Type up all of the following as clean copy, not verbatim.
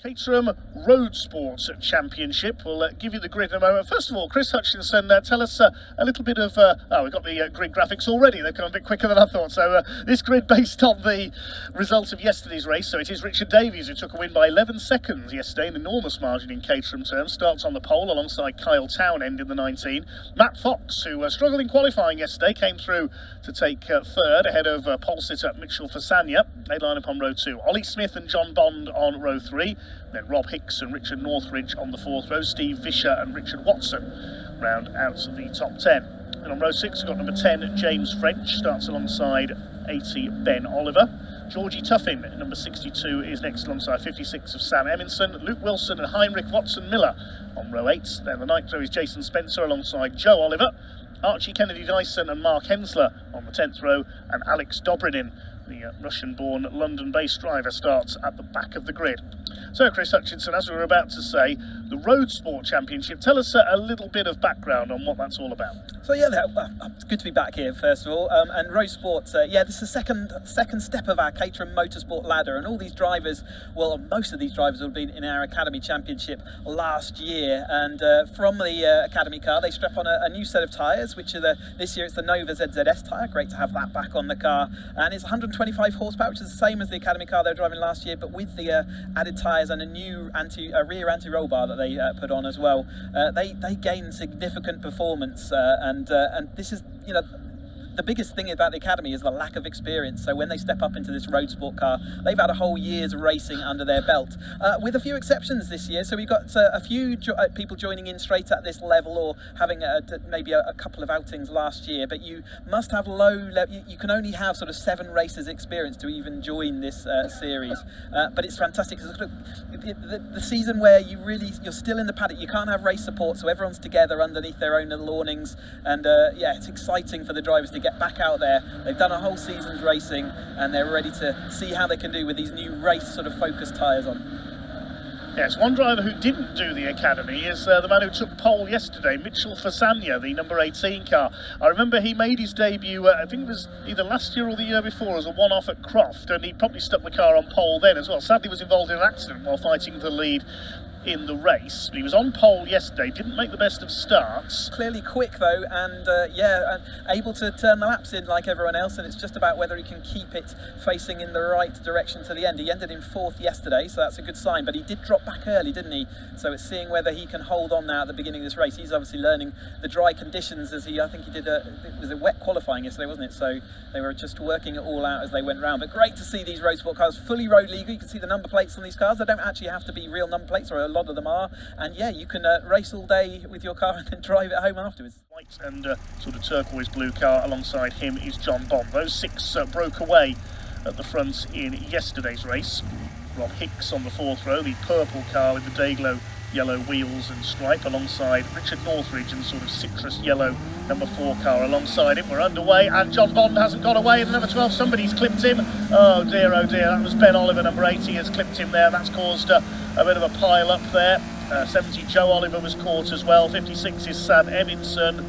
Caterham Roadsport Championship. We'll give you the grid in a moment. First of all, Chris Hutchinson, tell us a little bit of... we've got the grid graphics already. They've come a bit quicker than I thought. So this grid based on the result of yesterday's race. So it is Richard Davies who took a win by 11 seconds yesterday, an enormous margin in Caterham terms. Starts on the pole alongside Kyle Townend in the 19. Matt Fox, who struggled in qualifying yesterday, came through to take third ahead of pole sitter Mitchell Fasania. They line up on row 2. Ollie Smith and John Bond on row 3. Then Rob Hicks and Richard Northridge on the 4th row. Steve Vischer and Richard Watson round out the top 10. And on row 6 we've got number 10 James French, starts alongside 80 Ben Oliver. Georgie Tuffin, number 62, is next alongside 56 of Sam Eminson. Luke Wilson and Heinrich Watson Miller on row 8. Then the 9th row is Jason Spencer alongside Joe Oliver. Archie Kennedy Dyson and Mark Hensler on the 10th row. And Alex Dobrinin, the Russian-born London-based driver, starts at the back of the grid. So, Chris Hutchinson, as we were about to say, the Roadsport Championship, tell us a little bit of background on what that's all about. So yeah, it's good to be back here first of all, and Roadsport, this is the second step of our Caterham Motorsport ladder, and all these drivers, well, most of these drivers will be in our Academy Championship last year, and from the Academy car they strap on a new set of tyres, which are this year it's the Nova ZZS tyre. Great to have that back on the car, and it's 125 horsepower, which is the same as the Academy car they were driving last year, but with the added tyres and a new rear anti-roll bar that they put on as well. They gain significant performance, and this is, the biggest thing about the Academy is the lack of experience. So when they step up into this road sport car, they've had a whole year's racing under their belt, with a few exceptions this year. So we've got a few people joining in straight at this level, or having maybe a couple of outings last year. But you must have you can only have sort of 7 races experience to even join this series. But it's fantastic. The season where you're still in the paddock, you can't have race support, so everyone's together underneath their own little awnings, and it's exciting for the drivers to get back out there. They've done a whole season's racing and they're ready to see how they can do with these new race sort of focused tyres on. Yes, one driver who didn't do the Academy is the man who took pole yesterday, Mitchell Fasania, the number 18 car. I remember he made his debut, I think it was either last year or the year before, as a one-off at Croft, and he probably stuck the car on pole then as well. Sadly was involved in an accident while fighting for the lead in the race, but he was on pole yesterday, didn't make the best of starts. Clearly quick though, and able to turn the laps in like everyone else, and it's just about whether he can keep it facing in the right direction to the end. He ended in 4th yesterday, so that's a good sign, but he did drop back early, didn't he? So it's seeing whether he can hold on now at the beginning of this race. He's obviously learning the dry conditions, as I think he did it was a wet qualifying yesterday, wasn't it? So they were just working it all out as they went round. But great to see these road sport cars fully road legal. You can see the number plates on these cars. They don't actually have to be real number plates, or a lot of them are, and yeah, you can race all day with your car and then drive it home afterwards. White and sort of turquoise blue car alongside him is John Bond. Those 6 broke away at the front in yesterday's race. Rob Hicks on the 4th row, the purple car with the Dayglow yellow wheels and stripe, alongside Richard Northridge and sort of citrus yellow number 4 car alongside him. We're underway, and John Bond hasn't got away in the number 12. Somebody's clipped him. Oh dear, that was Ben Oliver, number 80, has clipped him there. That's caused a bit of a pile up there. 70 Joe Oliver was caught as well. 56 is Sam Eminson,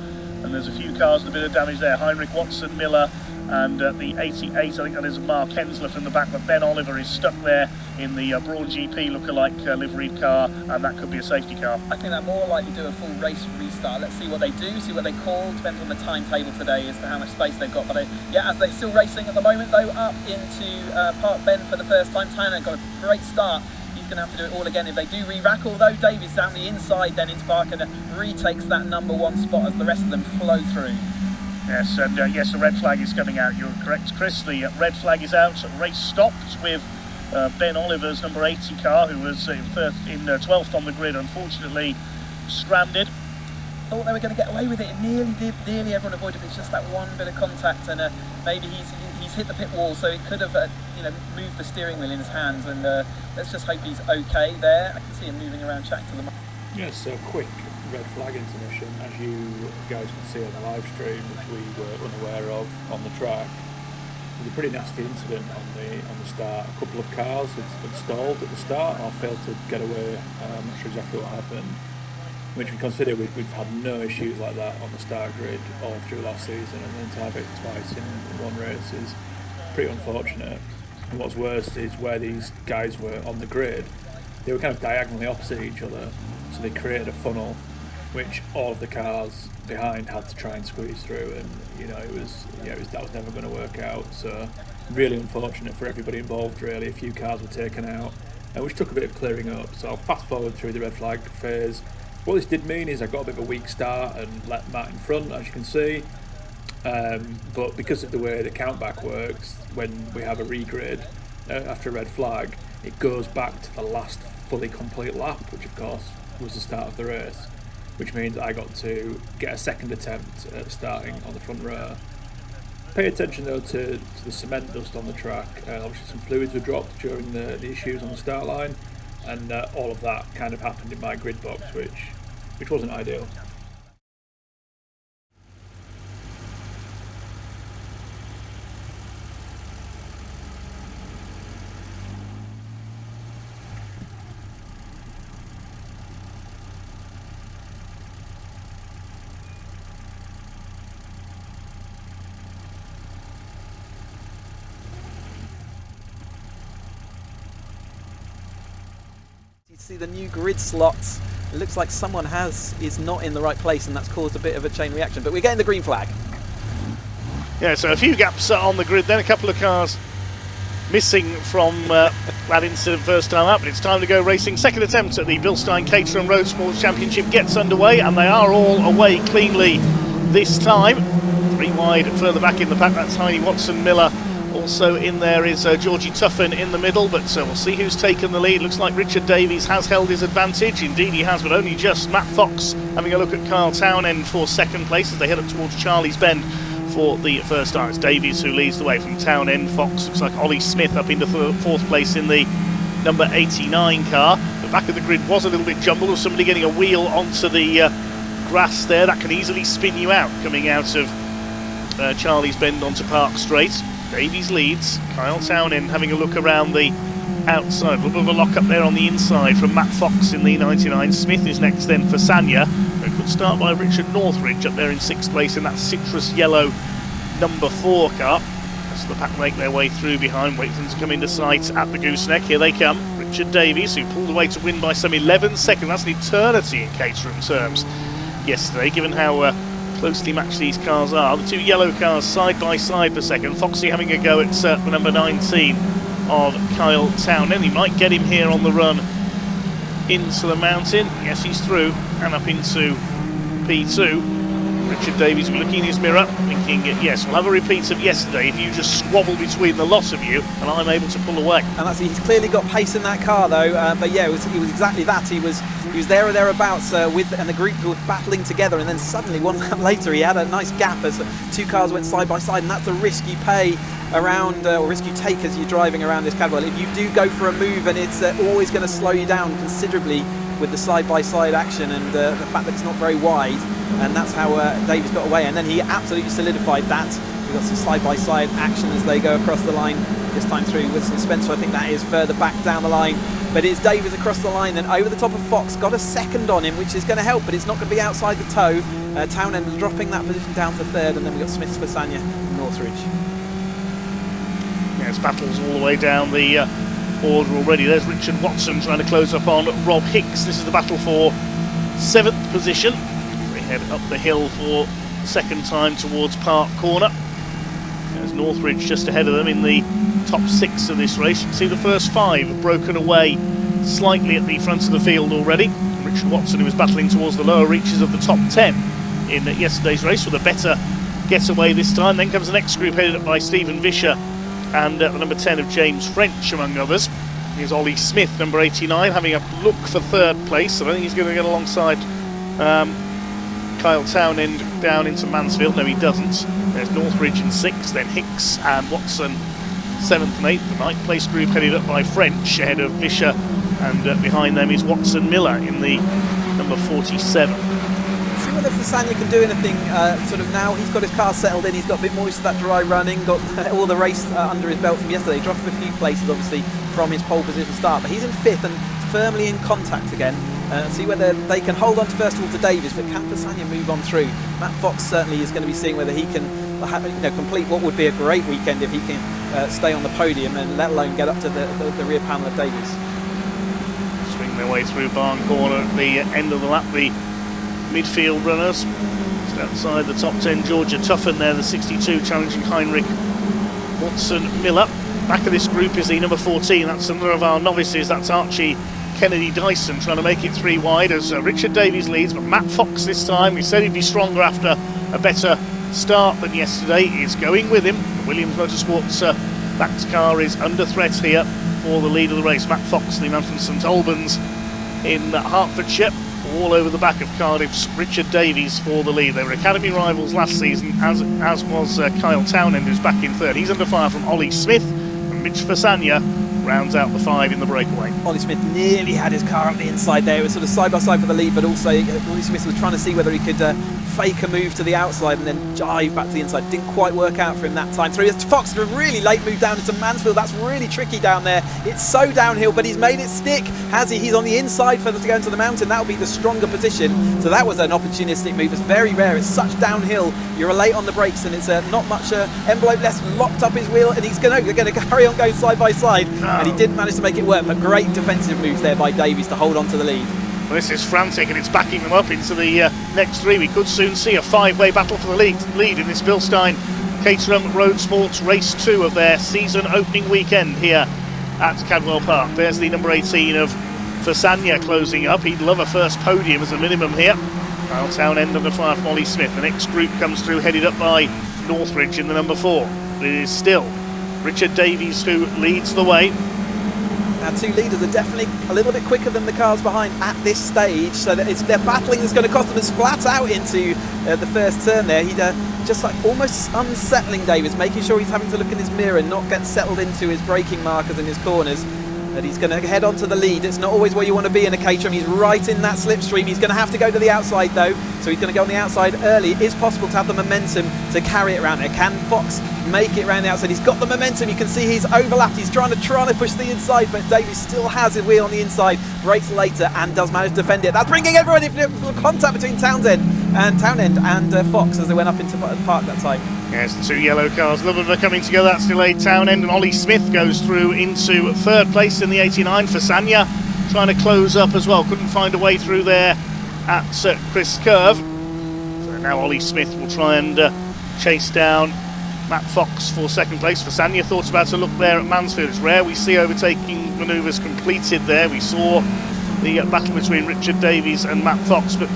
and there's a few cars with a bit of damage there. Heinrich Watson Miller, and the 88, I think that is Mark Hensler from the back, but Ben Oliver is stuck there in the Brawn GP lookalike liveried car, and that could be a safety car. I think they're more likely to do a full race restart. Let's see what they do, see what they call. Depends on the timetable today as to how much space they've got. But as they're still racing at the moment though, up into Park Bend for the first time. Tyner got a great start. He's going to have to do it all again if they do re-rack, although Davies down the inside then into Park and retakes that number 1 spot as the rest of them flow through. Yes, and yes, the red flag is coming out. You're correct, Chris. The red flag is out. Race stopped with Ben Oliver's number 80 car, who was in 12th on the grid, unfortunately stranded. Thought they were going to get away with it. It nearly did. Nearly everyone avoided it. It's just that one bit of contact, and maybe he's hit the pit wall, so it could have moved the steering wheel in his hands. And let's just hope he's okay there. I can see him moving around track to the. Yes, so quick red flag intermission, as you guys can see on the live stream, which we were unaware of on the track. It was a pretty nasty incident on the start. A couple of cars had stalled at the start or failed to get away. I'm not sure exactly what happened. Which we consider we've had no issues like that on the start grid all through last season, and then to have it twice in one race is pretty unfortunate. And what's worse is where these guys were on the grid, they were kind of diagonally opposite each other, so they created a funnel which all of the cars behind had to try and squeeze through, and that was never going to work out. So really unfortunate for everybody involved. Really, a few cars were taken out, which took a bit of clearing up. So I'll fast forward through the red flag phase. What this did mean is I got a bit of a weak start and let Matt in front, as you can see. But because of the way the countback works, when we have a regrid after a red flag, it goes back to the last fully complete lap, which of course was the start of the race, which means I got to get a second attempt at starting on the front row. Pay attention though to the cement dust on the track. Obviously some fluids were dropped during the issues on the start line, and all of that kind of happened in my grid box, which wasn't ideal. See the new grid slots. It looks like someone is not in the right place, and that's caused a bit of a chain reaction, but we're getting the green flag. Yeah, so a few gaps on the grid, then a couple of cars missing from that incident first time up, but it's time to go racing. Second attempt at the Bilstein Caterham Roadsport Championship gets underway, and they are all away cleanly this time. 3 wide further back in the pack, that's Heine Watson Miller. Also in there is Georgie Tuffin in the middle, but we'll see who's taken the lead. Looks like Richard Davies has held his advantage. Indeed he has, but only just. Matt Fox having a look at Kyle Townend for second place as they head up towards Charlie's Bend for the first start. It's Davies who leads the way from Townend. Fox looks like Ollie Smith up into fourth place in the number 89 car. The back of the grid was a little bit jumbled, with somebody getting a wheel onto the grass there. That can easily spin you out coming out of Charlie's Bend onto Park Straight. Davies leads, Kyle Townend having a look around the outside. A little bit of a lock up there on the inside from Matt Fox in the 99. Smith is next then for Sanya. A good start by Richard Northridge up there in 6th place in that citrus yellow number 4 car. As the pack make their way through behind, wait for them to come into sight at the gooseneck. Here they come. Richard Davies, who pulled away to win by some 11 seconds. That's an eternity in Caterham terms yesterday, given how closely matched these cars are. The 2 yellow cars side by side for second. Foxy having a go at the number 19 of Kyle Townend. He might get him here on the run into the mountain. Yes, he's through and up into P2. Richard Davies will be looking in his mirror, thinking, yes, we'll have a repeat of yesterday if you just squabble between the lot of you and I'm able to pull away. And he's clearly got pace in that car though, but yeah, it was exactly that. He was there or thereabouts and the group were battling together, and then suddenly 1 lap later he had a nice gap as 2 cars went side by side, and that's the risk you pay around, or risk you take as you're driving around this Cadwell. If you do go for a move, and it's always going to slow you down considerably with the side-by-side action and the fact that it's not very wide, and that's how Davies got away, and then he absolutely solidified that. We've got some side-by-side action as they go across the line, this time through with some Spencer. I think that is further back down the line, but it's Davies across the line and over the top of Fox, got a second on him, which is going to help, but it's not going to be outside the toe. Townend dropping that position down to 3rd, and then we've got Smith for Sanya and Northridge. Yes, battles all the way down the order already. There's Richard Watson trying to close up on Rob Hicks. This is the battle for 7th position. They head up the hill for the second time towards Park Corner. There's Northridge just ahead of them in the top 6 of this race. You can see the first 5 have broken away slightly at the front of the field already. Richard Watson, who was battling towards the lower reaches of the top 10 in yesterday's race, with a better getaway this time. Then comes the next group headed up by Stephen Vischer and the number 10 of James French, among others. Here's Ollie Smith, number 89, having a look for 3rd place. I don't think he's going to get alongside Kyle Townend down into Mansfield. No, he doesn't. There's Northridge in 6th, then Hicks and Watson 7th and 8th. The 9th place group headed up by French, ahead of Vischer, and behind them is Watson Miller in the number 47. See whether Fasania can do anything sort of now. He's got his car settled in, he's got a bit more used to that dry running, got all the race under his belt from yesterday. He dropped a few places obviously from his pole position start, but he's in 5th and firmly in contact again. See whether they can hold on to first of all to Davies, but can Fasania move on through? Matt Fox certainly is going to be seeing whether he can complete what would be a great weekend if he can stay on the podium, and let alone get up to the rear panel of Davies. their way through Barn Corner at the end of the lap. The midfield runners just outside the top 10. Georgia Tuffen there, the 62, challenging Heinrich Watson Miller. Back of this group is the number 14. That's another of our novices. That's Archie Kennedy Dyson trying to make it 3 wide as Richard Davies leads, but Matt Fox this time, we said he'd be stronger after a better start than yesterday, is going with him. Williams Motorsport's backed car is under threat here for the lead of the race. Matt Fox, the man from St Albans in Hertfordshire, all over the back of Cardiff's Richard Davies for the lead. They were academy rivals last season, as was Kyle Townend, who's back in third. He's under fire from Ollie Smith, and Mitch Fasania rounds out the 5 in the breakaway. Ollie Smith nearly had his car up the inside there. It was sort of side by side for the lead, but also Ollie Smith was trying to see whether he could fake a move to the outside and then jive back to the inside. Didn't quite work out for him that time. Through Fox, a really late move down into Mansfield. That's really tricky down there. It's so downhill, but he's made it stick. Has he? He's on the inside for to go into the mountain. That'll be the stronger position. So that was an opportunistic move. It's very rare. It's such downhill. You're late on the brakes, and it's not much envelope less. Locked up his wheel, and he's going to carry on going side by side. And he didn't manage to make it work. But great defensive moves there by Davies to hold on to the lead. Well, this is frantic, and it's backing them up into the next 3. We could soon see a 5-way battle for the lead in this Bilstein Caterham Roadsports race 2 of their season opening weekend here at Cadwell Park. There's the number 18 of Fasania closing up. He'd love a first podium as a minimum here. Kyle Townend under fire from Ollie Smith. The next group comes through, headed up by Northridge in the number 4. It is still Richard Davies who leads the way. Our 2 leaders are definitely a little bit quicker than the cars behind at this stage, so that it's their battling that's going to cost them. It's flat out into the first turn there. He'd just like almost unsettling Davies, making sure he's having to look in his mirror and not get settled into his braking markers and his corners. But he's going to head on to the lead. It's not always where you want to be in a Caterham. He's right in that slipstream. He's going to have to go to the outside though, so he's going to go on the outside early. It is possible to have the momentum to carry it around there. Can Fox make it around the outside? He's got the momentum. You can see he's overlapped. He's trying to push the inside, but Davies still has his wheel on the inside. Brakes later and does manage to defend it. That's bringing everyone into contact between Townend and Fox as they went up into the park that time. Yes, the 2 yellow cars, a little bit of coming together. That's delayed Townend, and Ollie Smith goes through into 3rd place in the 89. Fasania trying to close up as well. Couldn't find a way through there at Chris Curve. So now Ollie Smith will try and chase down Matt Fox for 2nd place. Fasania thought about a look there at Mansfield. It's rare we see overtaking manoeuvres completed there. We saw the battle between Richard Davies and Matt Fox, but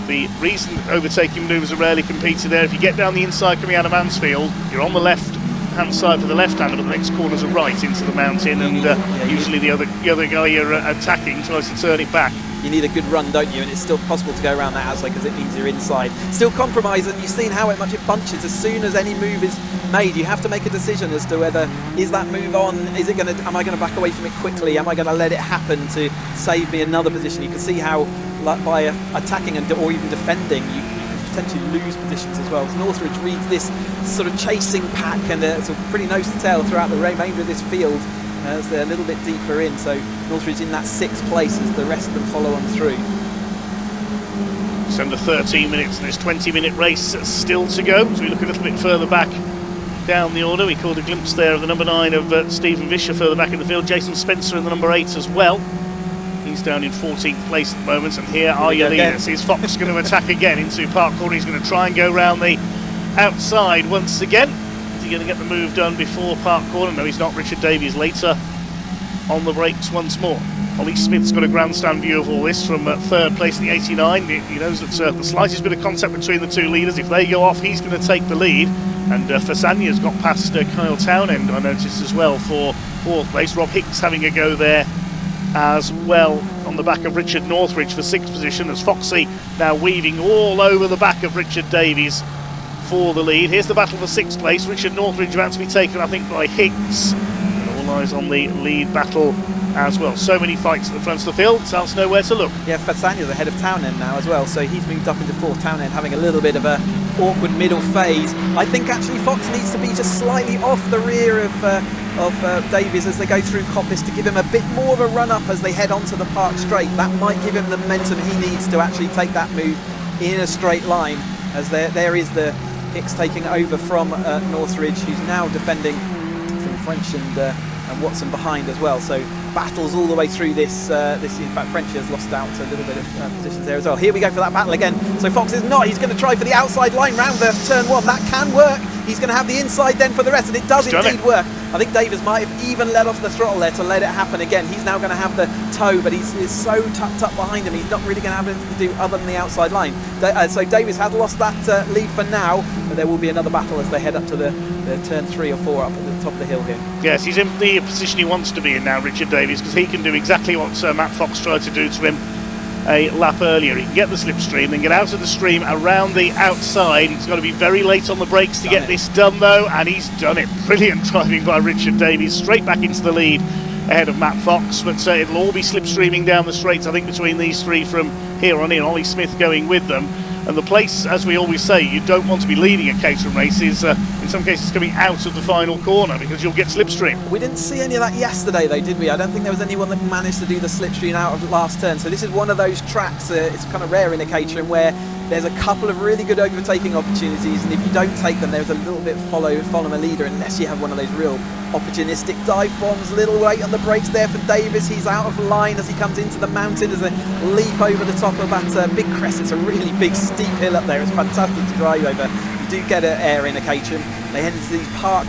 the reason overtaking manoeuvres are rarely competed there, if you get down the inside coming out of Mansfield, you're on the left-hand side for the left-hander, but the next corners are right into the mountain, and usually the other guy you're attacking tries to turn it back. You need a good run, don't you? And it's still possible to go around that outside because it means you're inside. Still compromise, and you've seen how much it bunches. As soon as any move is made, you have to make a decision as to whether is that move on, is it going to, am I going to back away from it quickly, am I going to let it happen to save me another position? You can see how by attacking or even defending, you can potentially lose positions as well. As Northridge reads this sort of chasing pack, and it's a pretty nose to tail throughout the remainder of this field as they're a little bit deeper in. So Northridge in that 6th place as the rest of them follow on through. It's under 13 minutes and this 20-minute race still to go. So we look a little bit further back down the order. We caught a glimpse there of the number 9 of Stephen Vischer further back in the field. Jason Spencer in the number 8 as well. He's down in 14th place at the moment, and here are your leaders. Is Fox going to attack again into Park Corner? He's going to try and go round the outside once again. Is he going to get the move done before Park Corner? No, he's not. Richard Davies later on the brakes once more. Ollie Smith's got a grandstand view of all this from 3rd place in the 89. He knows that the slightest bit of contact between the 2 leaders, if they go off, he's going to take the lead. And Fasania's got past Kyle Townend, I noticed as well, for 4th place. Rob Hicks having a go there as well on the back of Richard Northridge for 6th position, as Foxy now weaving all over the back of Richard Davies for the lead. Here's the battle for 6th place. Richard Northridge about to be taken, I think, by Hicks. And all eyes on the lead battle as well. So many fights at the front of the field, Sal's nowhere to look. Yeah, Fasania's ahead of Townend now as well, so he's moved up into 4th. Townend having a little bit of a awkward middle phase. I think actually Fox needs to be just slightly off the rear of Davies as they go through Coppice to give him a bit more of a run up as they head onto the park straight. That might give him the momentum he needs to actually take that move in a straight line, as there is the Hicks taking over from Northridge, who's now defending from French and Watson behind as well. So battles all the way through this. In fact, Frenchie has lost out to a little bit of positions there as well. Here we go for that battle again. So Fox is not. He's going to try for the outside line round the turn 1. That can work. He's going to have the inside then for the rest, and it does indeed work. I think Davis might have even let off the throttle there to let it happen again. He's now going to have the toe, but he's so tucked up behind him, he's not really going to have anything to do other than the outside line. So Davis has lost that lead for now, but there will be another battle as they head up to the turn 3 or 4 up at the top of the hill here. Yes, he's in the position he wants to be in now, Richard Davies, because he can do exactly what Matt Fox tried to do to him a lap earlier. He can get the slipstream, then get out of the stream around the outside. He's got to be very late on the brakes to get this done though, and he's done it. Brilliant driving by Richard Davies, straight back into the lead ahead of Matt Fox, but it'll all be slipstreaming down the straights, I think, between these three from here on in. Ollie Smith going with them. And the place, as we always say, you don't want to be leading a Caterham race is, in some cases, coming out of the final corner because you'll get slipstream. We didn't see any of that yesterday, though, did we? I don't think there was anyone that managed to do the slipstream out of the last turn. So this is one of those tracks, it's kind of rare in a Caterham, where there's a couple of really good overtaking opportunities, and if you don't take them, there's a little bit follow a leader, unless you have one of those real opportunistic dive bombs. Little weight on the brakes there for Davis. He's out of line as he comes into the mountain as a leap over the top of that big crest. It's a really big steep hill up there. It's fantastic to drive over. You do get air in a Caterham. They head into these Hall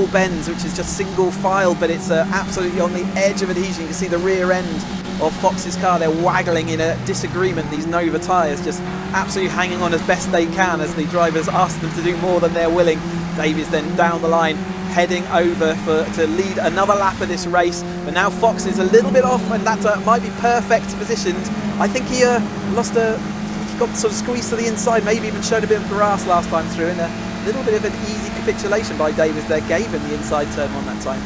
bends, which is just single file, but it's absolutely on the edge of adhesion. You can see the rear end of Fox's car. They're waggling in a disagreement. These Nova tyres just absolutely hanging on as best they can as the drivers ask them to do more than they're willing. Davies then down the line, heading over to lead another lap of this race, but now Fox is a little bit off, and that might be perfect positioned. I think he he got sort of squeezed to the inside, maybe even showed a bit of grass last time through, and a little bit of an easy capitulation by Davies there gave him the inside turn 1 that time.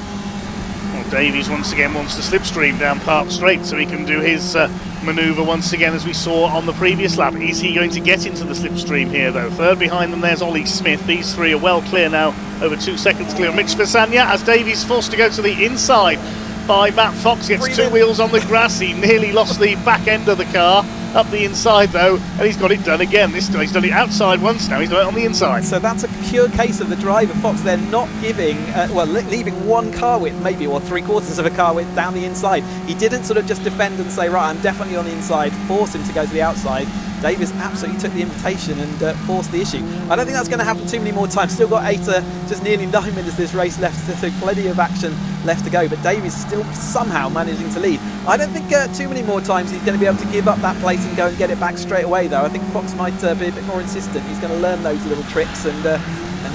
Well, Davies once again wants to slipstream down Park Straight so he can do his manoeuvre once again, as we saw on the previous lap. Is he going to get into the slipstream here though? Third behind them, there's Ollie Smith. These three are well clear now, over 2 seconds clear. Mitch Fasanya, as Davies forced to go to the inside by Matt Fox, gets 2 wheels on the grass. He nearly lost the back end of the car. Up the inside though, and he's got it done again. This time he's done it outside once, now he's done it on the inside. So that's a pure case of the driver Fox. They're not giving, leaving 1 car width maybe, or 3/4 of a car width down the inside. He didn't sort of just defend and say, right, I'm definitely on the inside, force him to go to the outside. Davis absolutely took the invitation and forced the issue. I don't think that's going to happen too many more times. Still got just nearly 9 minutes of this race left, so plenty of action left to go, but Davies still somehow managing to lead. I don't think too many more times he's going to be able to give up that place and go and get it back straight away though. I think Fox might be a bit more insistent. He's going to learn those little tricks, and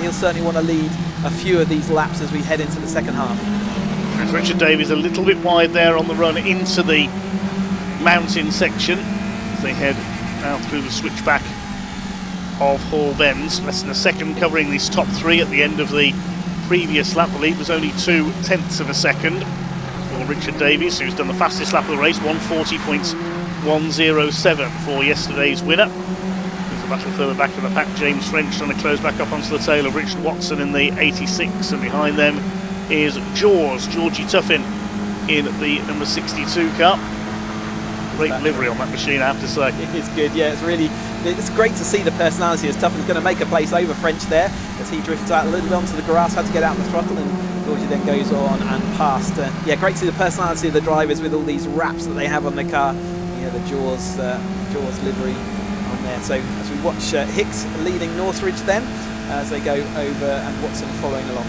he'll certainly want to lead a few of these laps as we head into the second half. And Richard Davies a little bit wide there on the run into the mountain section as they head out through the switchback of Hall Bends. Less than a second covering these top 3 at the end of the previous lap. The lead was only 0.2 of a second for Richard Davies, who's done the fastest lap of the race, 1:40.107 for yesterday's winner. There's a battle further back in the pack. James French trying to close back up onto the tail of Richard Watson in the 86, and behind them is Georgie Tuffin in the number 62 car. Great delivery on that machine, I have to say. It is good, yeah. It's great to see the personality as Tuffin's going to make a place over French there as he drifts out a little bit onto the grass, had to get out on the throttle, and Georgie then goes on and past. Yeah, great to see the personality of the drivers with all these wraps that they have on the car. You know, the Jaws livery on there. So as we watch Hicks leading Northridge then, as they go over, and Watson following along.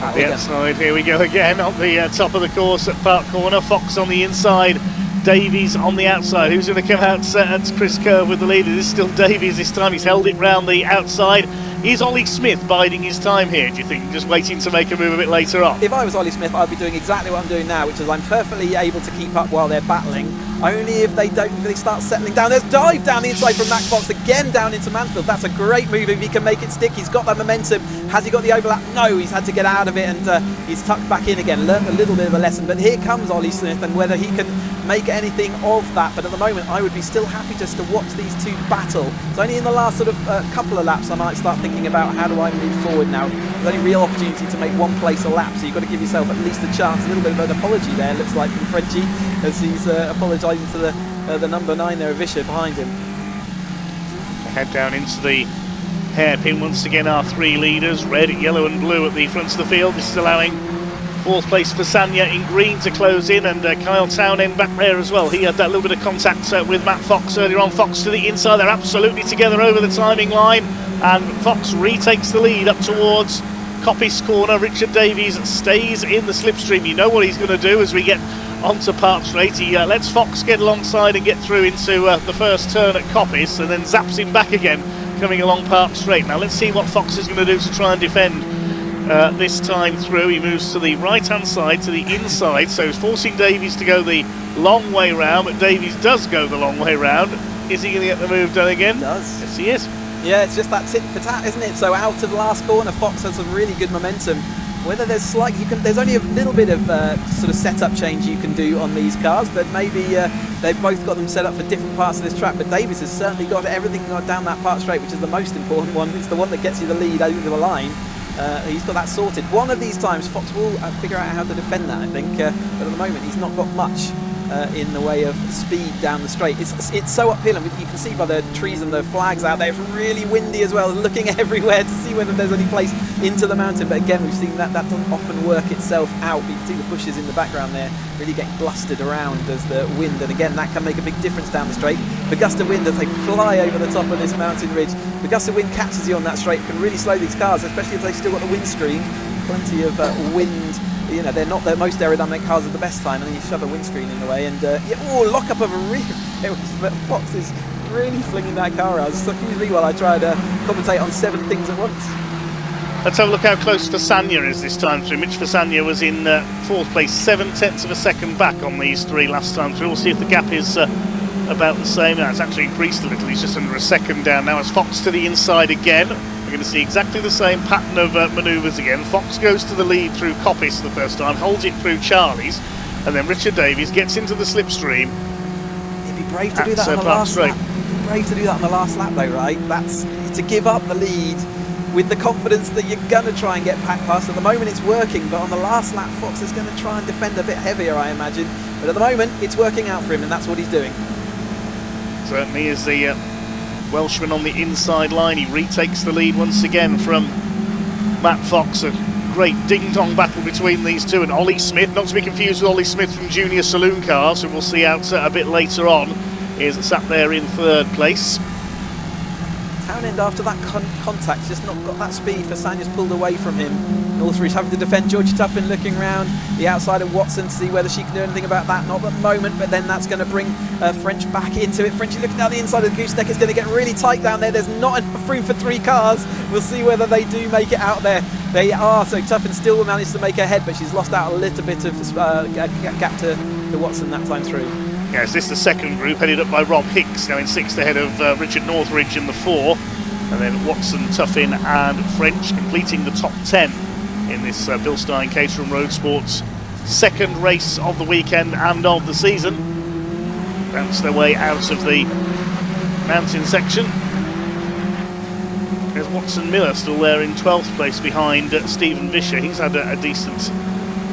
At the outside, here we go again on the top of the course at Park Corner. Fox on the inside, Davies on the outside. Who's going to come out at Chris Kerr with the lead? It is still Davies this time. He's held it round the outside. Is Ollie Smith biding his time here, do you think? Just waiting to make a move a bit later on? If I was Ollie Smith, I'd be doing exactly what I'm doing now, which is I'm perfectly able to keep up while they're battling. Only if they start settling down. There's dive down the inside from Matt Fox, again down into Mansfield. That's a great move if he can make it stick. He's got that momentum. Has he got the overlap? No, he's had to get out of it, and he's tucked back in again. Learned a little bit of a lesson, but here comes Ollie Smith, and whether he can make anything of that. But at the moment, I would be still happy just to watch these two battle. It's only in the last sort of couple of laps I might start thinking about how do I move forward now. There's only real opportunity to make 1 place a lap, so you've got to give yourself at least a chance. A little bit of an apology there, looks like, from Frenchie, as he's apologising to the number 9 there, Vischer, behind him. Head down into the hairpin once again. Our 3 leaders, red, yellow and blue at the front of the field. This is allowing Fourth place for Sanya in green to close in, and Kyle Townend back there as well. He had that little bit of contact with Matt Fox earlier on. Fox to the inside, they're absolutely together over the timing line, and Fox retakes the lead up towards Coppice Corner. Richard Davies stays in the slipstream. You know what he's going to do as we get onto Park Straight. He lets Fox get alongside and get through into the first turn at Coppice, and then zaps him back again coming along Park Straight. Now let's see what Fox is going to do to try and defend this time through. He moves to the right hand side, to the inside, so he's forcing Davies to go the long way round, but Davies does go the long way round. Is he going to get the move done again? He does. Yes, he is. Yeah, it's just that tit for tat, isn't it? So out of the last corner, Fox has some really good momentum. Whether there's there's only a little bit of sort of setup change you can do on these cars, but maybe they've both got them set up for different parts of this track. But Davies has certainly got everything down that Park Straight, which is the most important one. It's the one that gets you the lead over the line. He's got that sorted. One of these times, Fox will figure out how to defend that, I think. But at the moment, he's not got much in the way of speed down the straight. It's so uphill, and you can see by the trees and the flags out there, it's really windy as well, looking everywhere to see whether there's any place into the mountain. But again, we've seen that doesn't often work itself out. You can see the bushes in the background there really getting blustered around as the wind, and again, that can make a big difference down the straight. The gust of wind as they fly over the top of this mountain ridge, the gust of wind catches you on that straight, can really slow these cars, especially if they've still got the windscreen. Plenty of wind. You know, they're not the most aerodynamic cars at the best time, and then you shove a windscreen in the way, and lock up of a rear. Fox is really flinging that car out. Excuse me while I try to commentate on 7 things at once. Let's have a look how close Fasagna is this time through. Mitch Fasagna was in 4th place, 7/10 of a second back on these 3 last time through. We'll see if the gap is about the same. Now, it's actually increased a little. He's just under a second down now as Fox to the inside again. We're going to see exactly the same pattern of manoeuvres again. Fox goes to the lead through Coppice the first time, holds it through Charlie's, and then Richard Davies gets into the slipstream. He'd be brave to do that on the last lap. He'd be brave to do that on the last lap though, right? That's to give up the lead with the confidence that you're going to try and get packed past. At the moment it's working, but on the last lap Fox is going to try and defend a bit heavier, I imagine. But at the moment it's working out for him, and that's what he's doing. Certainly is the Welshman on the inside line. He retakes the lead once again from Matt Fox. A great ding-dong battle between these two, and Ollie Smith, not to be confused with Ollie Smith from Junior Saloon Cars, who we'll see out a bit later on, is sat there in 3rd place. Townend, after that contact, just not got that speed. Fasagna's pulled away from him. Northridge having to defend. Georgie Tuffin looking round the outside of Watson to see whether she can do anything about that. Not at the moment, but then that's going to bring French back into it. Frenchy looking down the inside of the gooseneck. It's going to get really tight down there. There's not enough room for 3 cars. We'll see whether they do make it out there. They are, so Tuffin still managed to make her head, but she's lost out a little bit of gap to Watson that time through. Yes, this is the second group, headed up by Rob Hicks, now in 6th ahead of Richard Northridge in the 4. And then Watson, Tuffin and French completing the top 10 in this Bill Stein Caterham Roadsport's 2nd race of the weekend and of the season. Bounce their way out of the mountain section. There's Watson Miller still there in 12th place behind Stephen Vischer. He's had a decent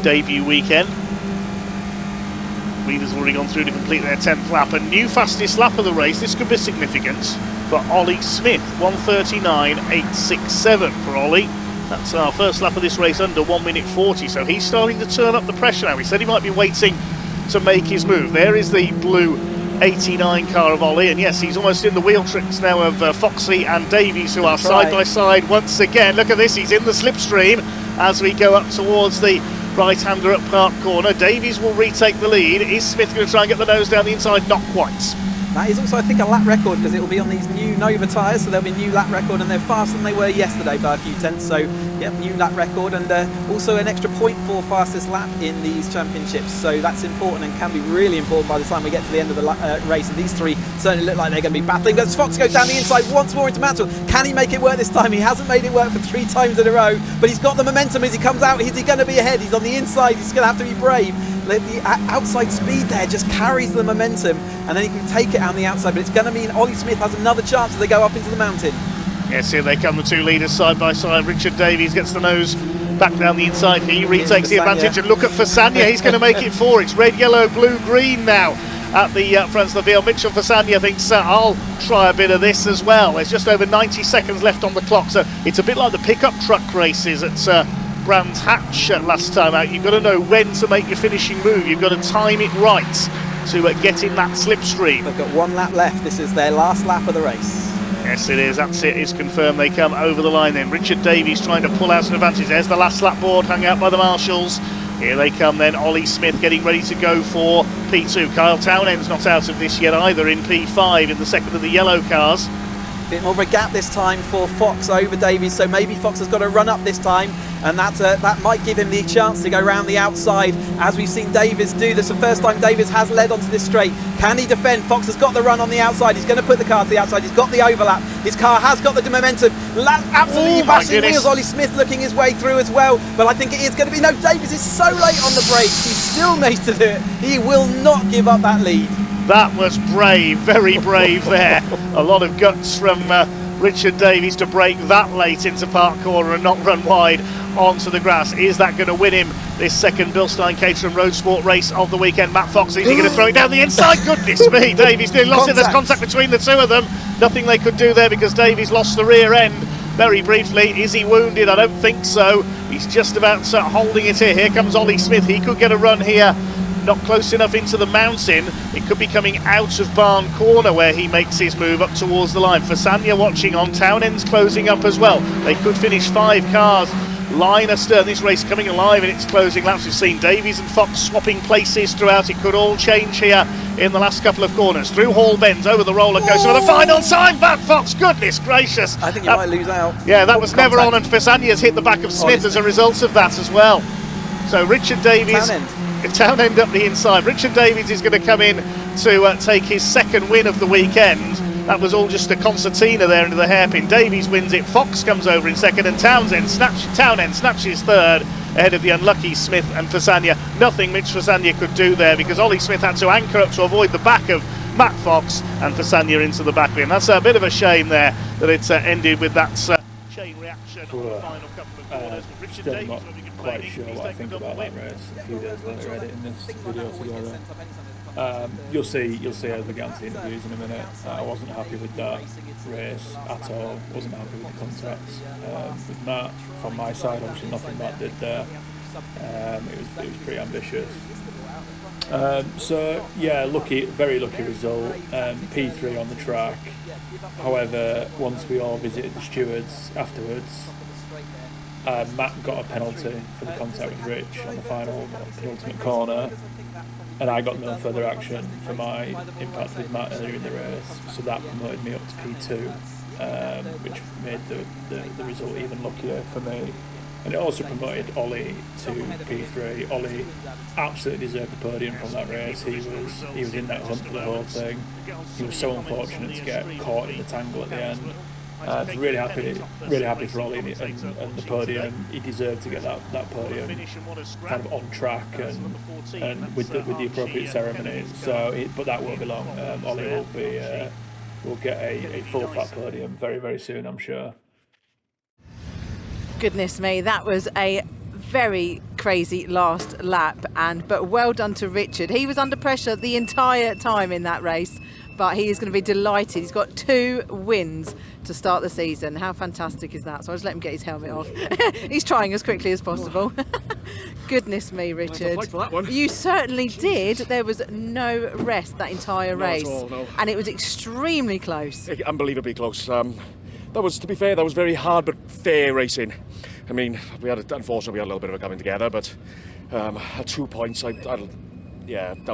debut weekend. Leaders already gone through to complete their 10th lap. A new fastest lap of the race. This could be significant for Ollie Smith. 1:39.867 for Ollie. That's our first lap of this race under 1:40. So he's starting to turn up the pressure now. He said he might be waiting to make his move. There is the blue 89 car of Ollie, and yes, he's almost in the wheel tricks now of Foxy and Davies, who are side by side once again. Look at this, he's in the slipstream as we go up towards the right-hander at Park Corner. Davies will retake the lead. Is Smith going to try and get the nose down the inside? Not quite. That is also, I think, a lap record, because it will be on these new Nova tyres, so there'll be a new lap record, and they're faster than they were yesterday by a few tenths. So, yep, new lap record, and also an extra point for fastest lap in these championships. So that's important, and can be really important by the time we get to the end of the race. And these 3 certainly look like they're going to be battling. But Fox goes down the inside once more into Mansell. Can he make it work this time? He hasn't made it work for 3 times in a row, but he's got the momentum as he comes out. Is he going to be ahead? He's on the inside. He's going to have to be brave. The outside speed there just carries the momentum, and then he can take it on the outside, but it's going to mean Ollie Smith has another chance as they go up into the mountain. Yes, here they come, the 2 leaders side by side. Richard Davies gets the nose back down the inside. He retakes the advantage, and look at Fasagna. He's going to make it 4. It's red, yellow, blue, green now at the front of the field. Mitchell Fasagna thinks, I'll try a bit of this as well. There's just over 90 seconds left on the clock, so it's a bit like the pickup truck races at Brands Hatch last time out. You've got to know when to make your finishing move. You've got to time it right to get in that slipstream. They've got 1 lap left. This is their last lap of the race. Yes, it is. That's it. It's confirmed. They come over the line then. Richard Davies trying to pull out an advantage. There's the last lap board hung out by the marshals. Here they come then. Ollie Smith getting ready to go for P2. Kyle Townend's not out of this yet either in P5 in the second of the yellow cars. Bit more of a gap this time for Fox over Davies, so maybe Fox has got to run up this time, and that might give him the chance to go round the outside, as we've seen Davies do. This is the first time Davies has led onto this straight. Can he defend? Fox has got the run on the outside. He's going to put the car to the outside. He's got the overlap. His car has got the momentum. Absolutely bashing wheels. Ollie Smith looking his way through as well, but I think it is going to be... No, Davies is so late on the brakes. He's still made to do it. He will not give up that lead. That was brave, very brave there. A lot of guts from Richard Davies to break that late into Park Corner and not run wide onto the grass. Is that going to win him this second Bilstein Caterham Roadsport race of the weekend? Matt Fox, is he going to throw it down the inside? Goodness me, Davies nearly lost it. There's contact between the two of them. Nothing they could do there because Davies lost the rear end very briefly. Is he wounded? I don't think so. He's just about holding it here. Here comes Ollie Smith. He could get a run here. Not close enough into the mountain. It could be coming out of Barn Corner where he makes his move up towards the line. Fasania watching on. Townend's closing up as well. They could finish 5 cars line astern. This race coming alive in its closing laps. We've seen Davies and Fox swapping places throughout. It could all change here in the last couple of corners. Through Hall Bends, over the roller coaster for the final time. Matt Fox, goodness gracious. I think he might lose out. Yeah, that was never on, and Fasania's hit the back of Smith as a result of that as well. So Richard Davies... Townend up the inside. Richard Davies is going to come in to take his second win of the weekend. That was all just a concertina there into the hairpin. Davies wins it. Fox comes over in second, and Townend snatches third ahead of the unlucky Smith and Fasania. Nothing Mitch Fasania could do there because Ollie Smith had to anchor up to avoid the back of Matt Fox and Fasania into the back bin. That's a bit of a shame there that it's ended with that chain reaction on the final couple of corners. Richard Davies will be quite sure what I think about that race a few days later, editing this video together. You'll see as we get into the interviews in a minute. I wasn't happy with that race at all. Wasn't happy with the contacts with Matt. From my side, obviously nothing Matt did there. It was pretty ambitious. So yeah, very lucky result. P3 on the track. However, once we all visited the stewards afterwards, Matt got a penalty for the contact with Rich on the final penultimate corner, and I got no further action for my impact with Matt earlier in the race, so that promoted me up to P2, which made the result even luckier for me. And it also promoted Ollie to P3. Ollie absolutely deserved the podium from that race. He was in that hunt for the whole thing. He was so unfortunate to get caught in the tangle at the end. Really happy for Ollie and the podium. He deserved to get that podium kind of on track and with the appropriate ceremony. But that won't be long. Ollie will get a full fat podium very, very soon, I'm sure. Goodness me, that was a very crazy last lap, but well done to Richard. He was under pressure the entire time in that race, but he is going to be delighted. He's got 2 wins to start the season. How fantastic is that? So I'll just let him get his helmet off. He's trying as quickly as possible. Goodness me, Richard. Nice for that one. You certainly did. There was no rest that entire race. Not at all, no. And it was extremely close. Unbelievably close. That was, to be fair, that was very hard but fair racing. I mean, unfortunately we had a little bit of a coming together, but at 2 points, down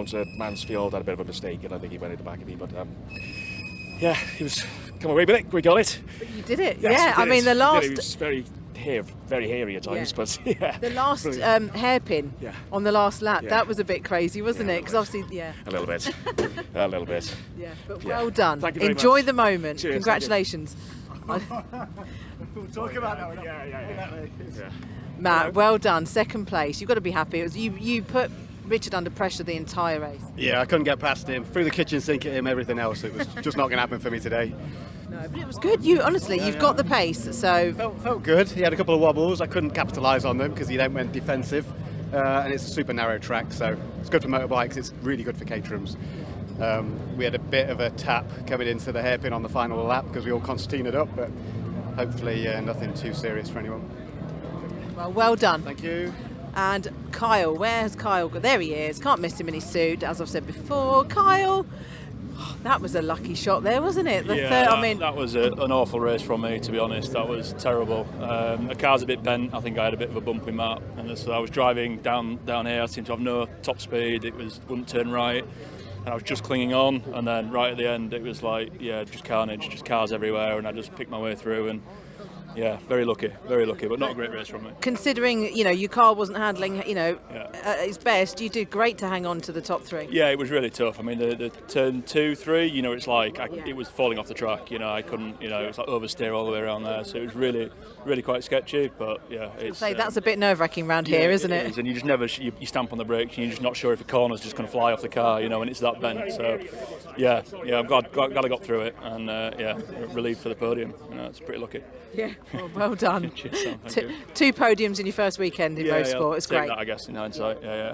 to Mansfield, had a bit of a mistake, and I think he went in the back of me. But yeah, he was come away with it. We got it. But you did it. Yes, yeah, I mean the last. It was very hairy at times, but yeah. The last hairpin on the last lap, that was a bit crazy, wasn't it? Because obviously, a little bit, a little bit. Yeah, but well done. Thank you very Enjoy much. the moment. Cheers, Congratulations. We'll talk about that one. Yeah. Matt, well done. Second place. You've got to be happy. It was you put Richard under pressure the entire race. Yeah, I couldn't get past him. Through the kitchen sink at him, everything else. It was just not going to happen for me today. No, but it was good. You've got the pace. So Felt good. He had a couple of wobbles. I couldn't capitalise on them because he then went defensive. And it's a super narrow track, so it's good for motorbikes. It's really good for Caterhams. We had a bit of a tap coming into the hairpin on the final lap because we all concertinaed up, but hopefully nothing too serious for anyone. Well done. Thank you. And Kyle, where's Kyle? There he is. Can't miss him in his suit, as I've said before. Kyle, that was a lucky shot there, wasn't it? The third, that was an awful race from me, to be honest. That was terrible. The car's a bit bent. I think I had a bit of a bumpy Matt, and so I was driving down here. I seemed to have no top speed. Wouldn't turn right, and I was just clinging on. And then right at the end, it was like, just carnage, just cars everywhere, and I just picked my way through. And yeah, very lucky, but not a great race from me. Considering, your car wasn't handling, at its best, you did great to hang on to the top three. Yeah, it was really tough. I mean, the turn 2, 3, it's like it was falling off the track. I couldn't, it was like oversteer all the way around there. So it was really, really quite sketchy. But yeah, that's a bit nerve-wracking around here, isn't it? It is, and you just never you stamp on the brakes, and you're just not sure if a corner's just going to fly off the car. When it's that bent. So yeah, I'm glad I got through it, and relieved for the podium. It's pretty lucky. Yeah, well done. Cheers, Sam, two podiums in your first weekend in Roadsport. It's great. That, I guess, in hindsight. Yeah.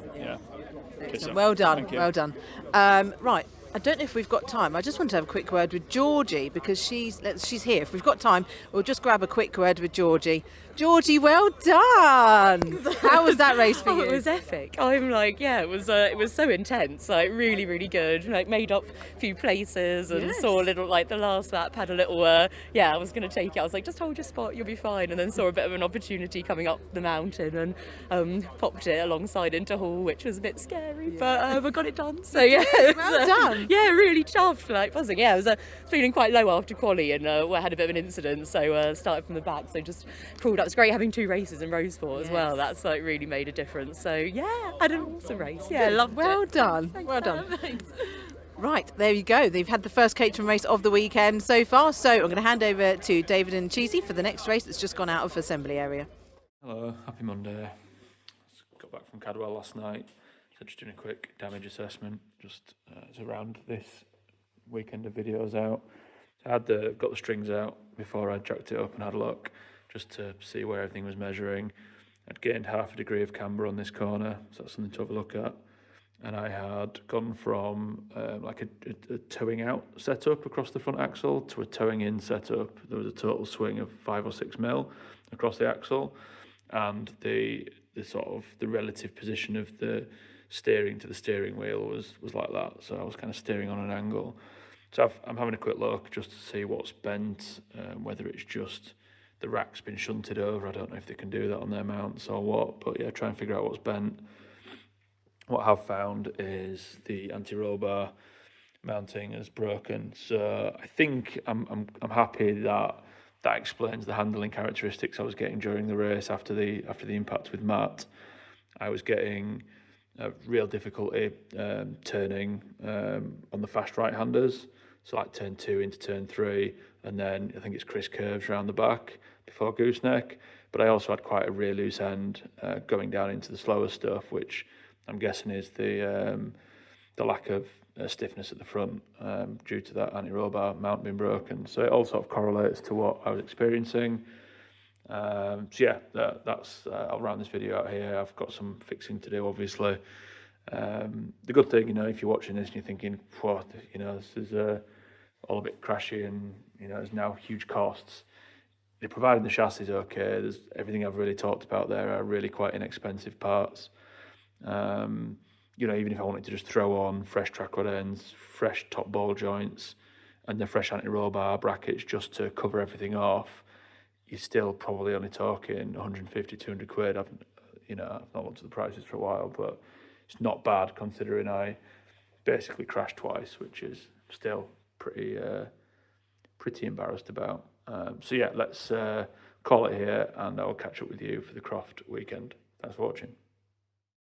Cheers, Sam. Well done. Thank you. Well done. Right. I don't know if we've got time. I just want to have a quick word with Georgie because she's here. If we've got time, we'll just grab a quick word with Georgie. Georgie, well done. How was that race for you? It was epic. I'm like, it was so intense. Like really, really good. Like made up a few places and saw a little like the last lap had a little. I was going to take it. I was like, just hold your spot, you'll be fine. And then saw a bit of an opportunity coming up the mountain and popped it alongside into Hall, which was a bit scary, but I got it done. So well done. Yeah, really chuffed, like buzzing. Yeah, I was feeling quite low after quali and I had a bit of an incident, so started from the back, so just crawled up. It's great having 2 races in Roadsport as well. That's like really made a difference. So yeah, had an awesome race. Yeah, loved it. Well done. Thanks, well done. Thanks. Right, there you go. They've had the first Caterham race of the weekend so far. So I'm going to hand over to David and Cheesy for the next race that's just gone out of assembly area. Hello, happy Monday. Just got back from Cadwell last night. So just doing a quick damage assessment. Just it's around this weekend of videos out. So I had got the strings out before I jacked it up and had a look, just to see where everything was measuring. I'd gained half a degree of camber on this corner, so that's something to have a look at. And I had gone from like a towing out setup across the front axle to a towing in setup. There was a total swing of 5 or 6 mil across the axle, and the sort of the relative position of the steering to the steering wheel was like that. So I was kind of steering on an angle. So I'm having a quick look just to see what's bent, whether it's just the rack's been shunted over. I don't know if they can do that on their mounts or what, but yeah, try and figure out what's bent. What I've found is the anti-roll bar mounting is broken. So I think I'm happy that explains the handling characteristics I was getting during the race after the impact with Matt. I was getting real difficulty turning on the fast right-handers, so like turn 2 into turn 3, and then I think it's Chris curves around the back before gooseneck. But I also had quite a rear loose end going down into the slower stuff, which I'm guessing is the lack of stiffness at the front due to that anti-roll bar mount being broken. So it all sort of correlates to what I was experiencing. So yeah, that's I'll round this video out here. I've got some fixing to do, obviously. The good thing, if you're watching this and you're thinking, what, this is all a bit crashy and, there's now huge costs. They're providing the chassis is okay. There's everything I've really talked about there are really quite inexpensive parts. Even if I wanted to just throw on fresh track rod ends, fresh top ball joints, and the fresh anti-roll bar brackets just to cover everything off, you're still probably only talking 150, 200 quid. I've not looked at the prices for a while, but it's not bad considering I basically crashed twice, which is still pretty embarrassed about. So yeah, let's call it here, and I'll catch up with you for the Croft weekend. Thanks for watching.